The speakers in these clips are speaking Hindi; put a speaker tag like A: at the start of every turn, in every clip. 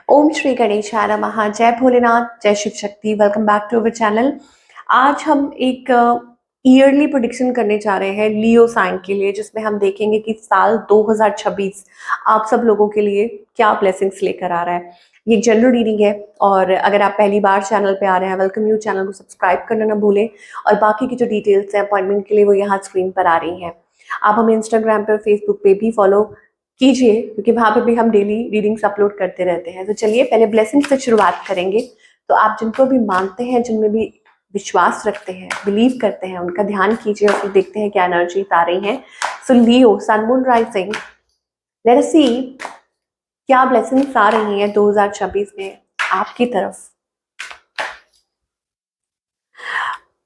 A: ओम श्री गणेशाय नमः। जय भोलेनाथ, जय Shiv Shakti. Welcome back to our channel. आज हम एक ईयरली प्रेडिक्शन करने जा रहे हैं लियो साइन के लिए, जिसमें हम देखेंगे कि साल 2026 आप सब लोगों के लिए क्या ब्लेसिंग्स लेकर आ रहा है। ये एक जनरल रीडिंग है और अगर आप पहली बार चैनल पे आ रहे हैं, वेलकम यू। चैनल को सब्सक्राइब करना ना भूलें और बाकी की जो डिटेल्स हैं अपॉइंटमेंट के लिए वो यहाँ स्क्रीन पर आ रही हैं। आप हमें इंस्टाग्राम पे और फेसबुक पे भी फॉलो कीजिए, क्योंकि वहां पर भी हम डेली रीडिंग्स अपलोड करते रहते हैं। तो चलिए पहले ब्लेसिंग से शुरुआत करेंगे। तो आप जिनको भी मानते हैं, जिनमें भी विश्वास रखते हैं, बिलीव करते हैं, उनका ध्यान कीजिए और फिर देखते हैं क्या एनर्जी आ रही है। So Leo sun moon rising, let us see क्या ब्लेसिंग्स आ रही हैं 2026 में आपकी तरफ।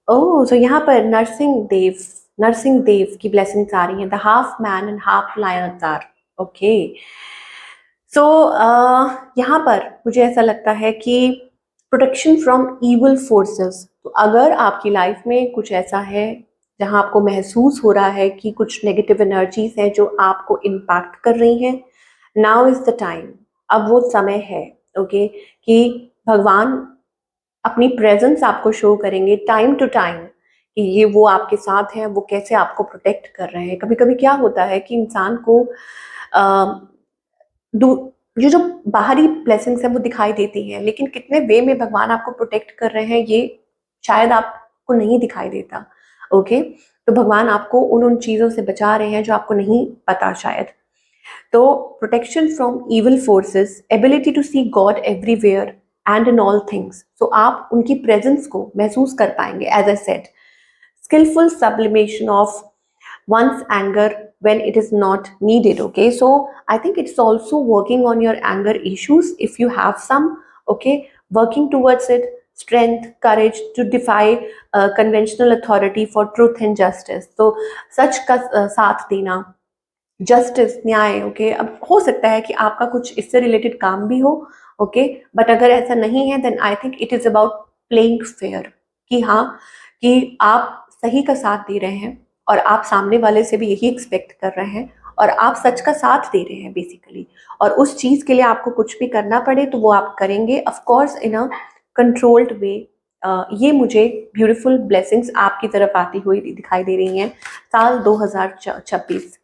A: ओह, तो यहाँ पर नरसिंह देव की ब्लेसिंग्स आ रही हैं। The half man and half lion avatar. Okay, so यहाँ पर मुझे ऐसा लगता है कि प्रोटेक्शन फ्रॉम इविल फोर्सेस। तो अगर आपकी लाइफ में कुछ ऐसा है जहाँ आपको महसूस हो रहा है कि कुछ नेगेटिव एनर्जीज हैं जो आपको इम्पैक्ट कर रही हैं, नाउ इज द टाइम। अब वो समय है, ओके, कि भगवान अपनी प्रेजेंस आपको शो करेंगे टाइम टू टाइम कि ये वो आपके साथ हैं, वो कैसे आपको प्रोटेक्ट कर रहे हैं। कभी कभी क्या होता है कि इंसान को ये जो बाहरी ब्लेसिंग्स हैं वो दिखाई देती हैं, लेकिन कितने वे में भगवान आपको प्रोटेक्ट कर रहे हैं ये शायद आपको नहीं दिखाई देता। ओके, तो भगवान आपको उन उन चीज़ों से बचा रहे हैं जो आपको नहीं पता शायद। तो protection from evil forces, ability to see God everywhere and in all things. तो आप उनकी प्रेजेंस को महसूस कर पाएंगे। As I said, skillful sublimation of one's anger when it is not needed. Okay, so I think it's also working on your anger issues if you have some. Okay, working towards it, strength, courage to defy conventional authority for truth and justice. तो सच का साथ देना, जस्टिस, न्याय। ओके, अब हो सकता है कि आपका कुछ इससे रिलेटेड काम भी हो, ओके, बट अगर ऐसा नहीं है then I think it is about playing fair, कि हाँ, कि आप सही का साथ दे रहे हैं और आप सामने वाले से भी यही एक्सपेक्ट कर रहे हैं और आप सच का साथ दे रहे हैं बेसिकली। और उस चीज़ के लिए आपको कुछ भी करना पड़े तो वो आप करेंगे, of course in a controlled way. ये मुझे ब्यूटीफुल ब्लेसिंग्स आपकी तरफ आती हुई दिखाई दे रही हैं साल 2026।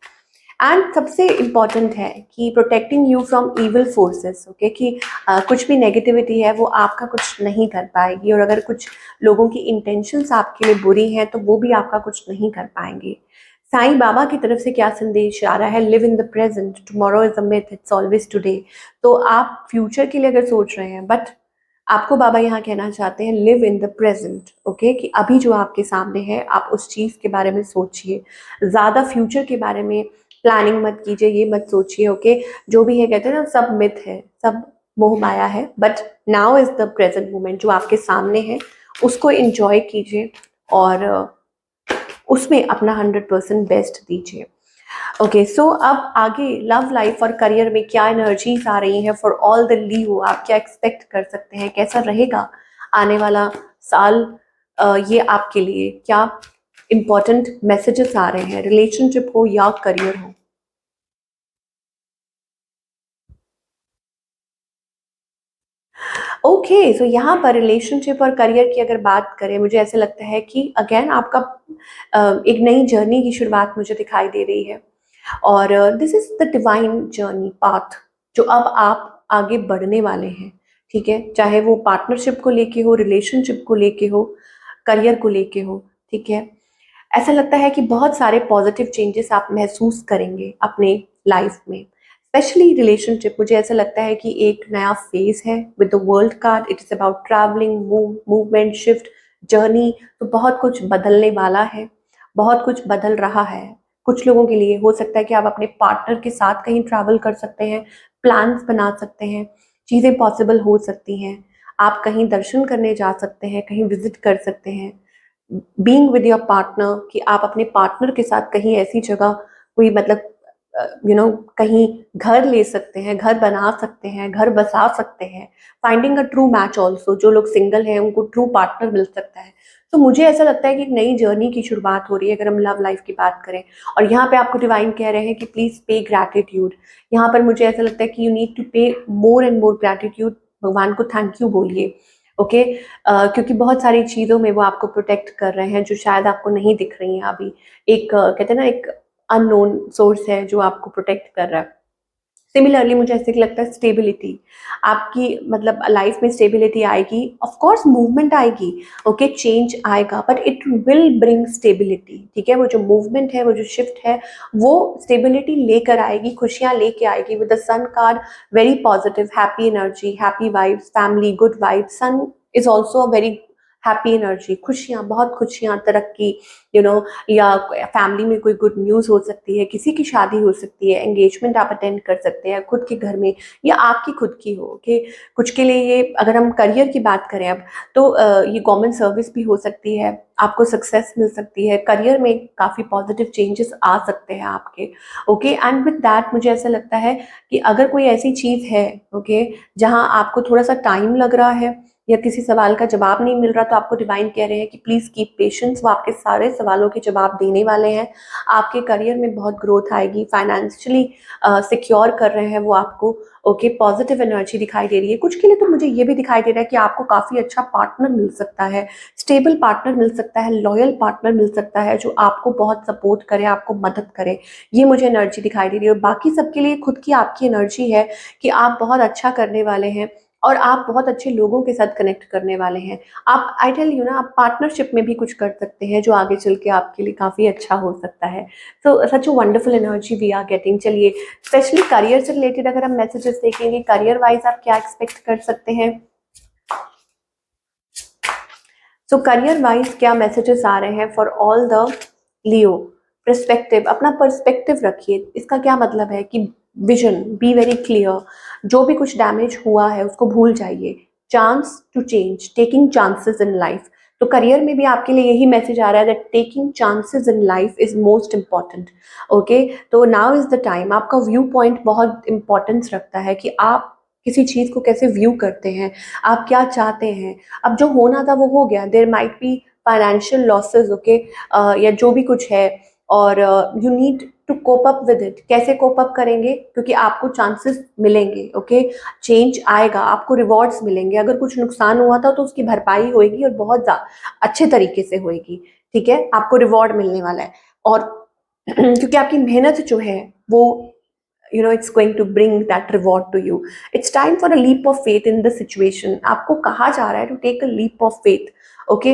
A: एंड सबसे इम्पॉर्टेंट है कि protecting you from evil forces. Okay, कि कुछ भी नेगेटिविटी है वो आपका कुछ नहीं कर पाएगी, और अगर कुछ लोगों की इंटेंशंस आपके लिए बुरी हैं तो वो भी आपका कुछ नहीं कर पाएंगे। साईं बाबा की तरफ से क्या संदेश आ रहा है? Live in the present, tomorrow is a myth, it's always today. तो आप फ्यूचर के लिए अगर सोच रहे हैं, बट आपको बाबा यहाँ कहना चाहते हैं live in the present. Okay, कि अभी जो आपके सामने है आप उस चीज़ के बारे में सोचिए, ज़्यादा फ्यूचर के बारे में प्लानिंग मत कीजिए, ये मत सोचिए। ओके, जो भी है, कहते हैं ना, सब मिथ है, सब मोह माया है, but now is the present moment जो आपके सामने है, उसको एंजॉय कीजिए और उसमें अपना 100% बेस्ट दीजिए। ओके, सो अब आगे लव लाइफ और करियर में क्या एनर्जीज आ रही हैं फॉर ऑल द लीव। आप क्या एक्सपेक्ट कर सकते हैं, कैसा रहेगा आने वाला साल? ये आपके लिए क्या इंपॉर्टेंट मैसेजेस आ रहे हैं, रिलेशनशिप हो या करियर हो? ओके, सो यहाँ पर रिलेशनशिप और करियर की अगर बात करें, मुझे ऐसे लगता है कि अगेन आपका एक नई जर्नी की शुरुआत मुझे दिखाई दे रही है, और this is the divine journey path जो अब आप आगे बढ़ने वाले हैं। ठीक है, चाहे वो पार्टनरशिप को लेके हो, रिलेशनशिप को लेके हो, करियर को लेके हो। ठीक है, ऐसा लगता है कि बहुत सारे पॉजिटिव चेंजेस आप महसूस करेंगे अपने लाइफ में, स्पेशली रिलेशनशिप। मुझे ऐसा लगता है कि एक नया फेज है with the world card. It is about travelling, movement, shift, journey. तो बहुत कुछ बदलने वाला है, बहुत कुछ बदल रहा है। कुछ लोगों के लिए हो सकता है कि आप अपने पार्टनर के साथ कहीं ट्रैवल कर सकते हैं, प्लान्स बना सकते हैं, चीज़ें पॉसिबल हो सकती हैं। आप कहीं दर्शन करने जा सकते हैं, कहीं विजिट कर सकते हैं, बीइंग विद योर पार्टनर, कि आप अपने पार्टनर के साथ कहीं ऐसी जगह, कोई मतलब कहीं घर ले सकते हैं, घर बना सकते हैं, घर बसा सकते हैं। Finding a true match also, जो लोग सिंगल हैं उनको ट्रू पार्टनर मिल सकता है। तो मुझे ऐसा लगता है कि एक नई जर्नी की शुरुआत हो रही है अगर हम लव लाइफ की बात करें। और यहाँ पे आपको डिवाइन कह रहे हैं कि प्लीज पे ग्रैटिट्यूड। यहाँ पर मुझे ऐसा लगता है कि यू नीड टू पे मोर एंड मोर ग्रैटिट्यूड। भगवान को थैंक यू बोलिए। ओके। क्योंकि बहुत सारी चीज़ों में वो आपको प्रोटेक्ट कर रहे हैं जो शायद आपको नहीं दिख रही हैं अभी। एक कहते हैं ना, एक अननोन सोर्स है जो आपको प्रोटेक्ट कर रहा है। सिमिलरली मुझे ऐसे लगता है स्टेबिलिटी, आपकी मतलब लाइफ में स्टेबिलिटी आएगी। ऑफ कोर्स मूवमेंट आएगी, ओके, चेंज आएगा, but it will bring stability. ठीक है, वो जो मूवमेंट है, वो जो शिफ्ट है, वो स्टेबिलिटी लेकर आएगी, खुशियां लेके आएगी। With the sun card, very positive, happy energy, happy vibes, family, good vibes. Sun is also a very happy energy, खुशियां, बहुत खुशियां, तरक्की, या फैमिली में कोई गुड न्यूज़ हो सकती है, किसी की शादी हो सकती है, एंगेजमेंट आप अटेंड कर सकते हैं खुद के घर में या आपकी खुद की हो। ओके, कुछ के लिए ये, अगर हम करियर की बात करें अब, तो ये गवर्नमेंट सर्विस भी हो सकती है, आपको सक्सेस मिल सकती है करियर में, काफ़ी पॉजिटिव चेंजेस आ सकते हैं आपके। ओके, एंड विद दैट मुझे ऐसा लगता है कि अगर कोई ऐसी चीज़ है, ओके, जहाँ आपको थोड़ा सा टाइम लग रहा है या किसी सवाल का जवाब नहीं मिल रहा, तो आपको डिवाइन कह रहे हैं कि प्लीज़ कीप पेशेंस। वो आपके सारे सवालों के जवाब देने वाले हैं। आपके करियर में बहुत ग्रोथ आएगी, फाइनेंशियली सिक्योर कर रहे हैं वो आपको। ओके, पॉजिटिव एनर्जी दिखाई दे रही है। कुछ के लिए तो मुझे ये भी दिखाई दे रहा है कि आपको काफ़ी अच्छा पार्टनर मिल सकता है, स्टेबल पार्टनर मिल सकता है, लॉयल पार्टनर मिल सकता है जो आपको बहुत सपोर्ट करे, आपको मदद करे। ये मुझे एनर्जी दिखाई दे रही है। और बाकी सबके लिए खुद की आपकी एनर्जी है कि आप बहुत अच्छा करने वाले हैं और आप बहुत अच्छे लोगों के साथ कनेक्ट करने वाले हैं। आप, आई टेल यू ना, आप पार्टनरशिप में भी कुछ कर सकते हैं जो आगे चल के आपके लिए काफ़ी अच्छा हो सकता है। So such a wonderful energy we are getting. चलिए, स्पेशली करियर से रिलेटेड अगर हम मैसेजेस देखेंगे, करियर वाइज आप क्या एक्सपेक्ट कर सकते हैं। सो करियर वाइज क्या मैसेजेस आ रहे हैं for all the Leo. Perspective, अपना पर्सपेक्टिव रखिए। इसका क्या मतलब है कि विजन, बी वेरी क्लियर। जो भी कुछ डैमेज हुआ है उसको भूल जाइए। Chance to change, taking chances in life. तो करियर में भी आपके लिए यही मैसेज आ रहा है that taking chances in life is most important. Okay, तो नाउ इज द टाइम। आपका व्यू पॉइंट बहुत इंपॉर्टेंस रखता है कि आप किसी चीज़ को कैसे व्यू करते हैं, आप क्या चाहते हैं। अब जो होना था वो हो गया। There might be financial losses, okay, या जो भी कुछ है, और you need to cope up with it. कैसे कोप अप करेंगे, क्योंकि आपको चांसेस मिलेंगे। ओके, चेंज आएगा, आपको रिवॉर्ड्स मिलेंगे। अगर कुछ नुकसान हुआ था तो उसकी भरपाई होएगी और बहुत अच्छे तरीके से होएगी। ठीक है, आपको रिवॉर्ड मिलने वाला है। और क्योंकि आपकी मेहनत जो है वो, it's going to bring that reward to you. It's time for a leap of faith in the situation. आपको कहा जा रहा है to take a leap of faith. Okay,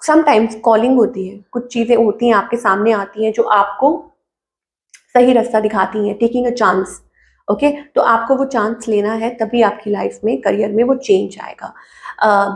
A: sometimes calling होती है, कुछ चीजें होती हैं आपके सामने आती हैं जो आपको सही रास्ता दिखाती हैं, टेकिंग अ चांस। ओके, तो आपको वो चांस लेना है, तभी आपकी लाइफ में, करियर में वो चेंज आएगा।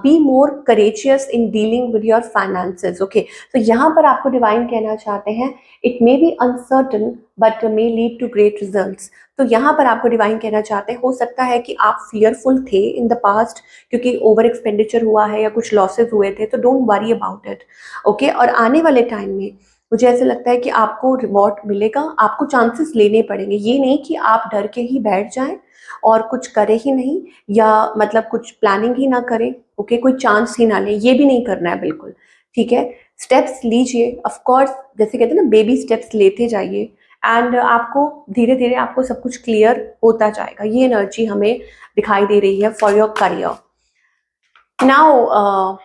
A: Be more courageous in dealing with your finances. Okay, तो यहाँ पर आपको डिवाइन कहना चाहते हैं, it may be uncertain but may lead to great results. तो यहाँ पर आपको डिवाइन कहना चाहते हैं, हो सकता है कि आप फियरफुल थे इन द पास्ट क्योंकि ओवर एक्सपेंडिचर हुआ है या कुछ लॉसेस हुए थे, तो don't worry about it. Okay, और आने वाले टाइम में मुझे ऐसा लगता है कि आपको रिवॉर्ड मिलेगा। आपको चांसेस लेने पड़ेंगे। ये नहीं कि आप डर के ही बैठ जाएं और कुछ करें ही नहीं, या मतलब कुछ प्लानिंग ही ना करें। ओके, कोई चांस ही ना लें, ये भी नहीं करना है बिल्कुल। ठीक है, स्टेप्स लीजिए। ऑफ कोर्स, जैसे कहते हैं ना, बेबी स्टेप्स लेते जाइए एंड आपको धीरे धीरे आपको सब कुछ क्लियर होता जाएगा। ये एनर्जी हमें दिखाई दे रही है for your career. Now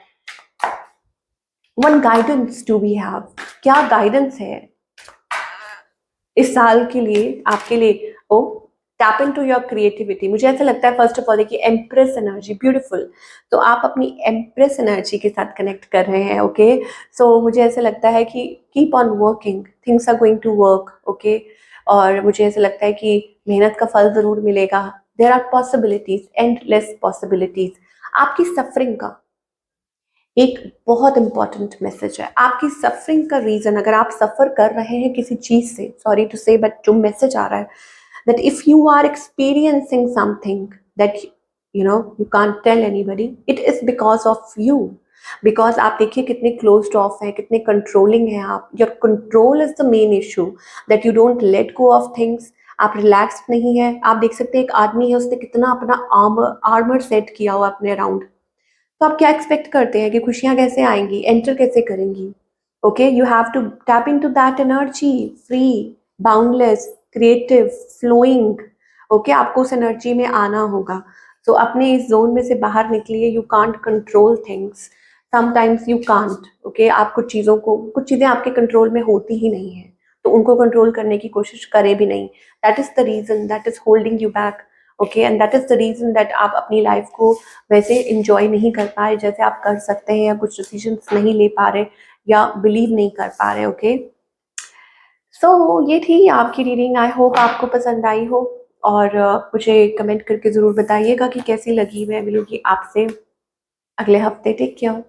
A: one guidance do we have. क्या गाइडेंस है इस साल के लिए आपके लिए? Oh, tap into your creativity. मुझे ऐसा लगता है फर्स्ट ऑफ ऑल देखिए, एम्प्रेस एनर्जी, ब्यूटीफुल। तो आप अपनी एम्प्रेस एनर्जी के साथ कनेक्ट कर रहे हैं। ओके, सो मुझे ऐसा लगता है कि keep on working, things are going to work. Okay, और मुझे ऐसा लगता है कि मेहनत का फल जरूर मिलेगा। There are possibilities, endless possibilities. आपकी सफरिंग का एक बहुत इंपॉर्टेंट मैसेज है। आपकी सफरिंग का रीजन, अगर आप सफर कर रहे हैं किसी चीज से, सॉरी टू से, बट जो मैसेज आ रहा है that if you are experiencing something that you can't tell anybody, it is because of you. Because आप देखिए कितने क्लोज्ड ऑफ है, कितने कंट्रोलिंग है आप। Your control is the main issue, that you don't let go of things. आप रिलैक्स्ड नहीं है। आप देख सकते हैं एक आदमी है, उसने कितना अपना आर्मर सेट किया हुआ अपने अराउंड। तो आप क्या एक्सपेक्ट करते हैं कि खुशियाँ कैसे आएंगी, एंटर कैसे करेंगी? Okay, you have to tap into that energy, free, boundless, creative, flowing. Okay, आपको उस एनर्जी में आना होगा। तो अपने इस जोन में से बाहर निकलिए। You can't control things, sometimes you can't. Okay, आप कुछ चीज़ें आपके कंट्रोल में होती ही नहीं है, तो उनको कंट्रोल करने की कोशिश करें भी नहीं। That is the reason that is holding you back. Okay, and that is the reason that आप अपनी लाइफ को वैसे इंजॉय नहीं कर पा रहे जैसे आप कर सकते हैं, या कुछ डिसीजंस नहीं ले पा रहे, या बिलीव नहीं कर पा रहे। ओके, सो ये थी आपकी रीडिंग। आई होप आपको पसंद आई हो, और मुझे कमेंट करके ज़रूर बताइएगा कि कैसी लगी। मैं मिलूंगी आपसे अगले हफ्ते। Take care.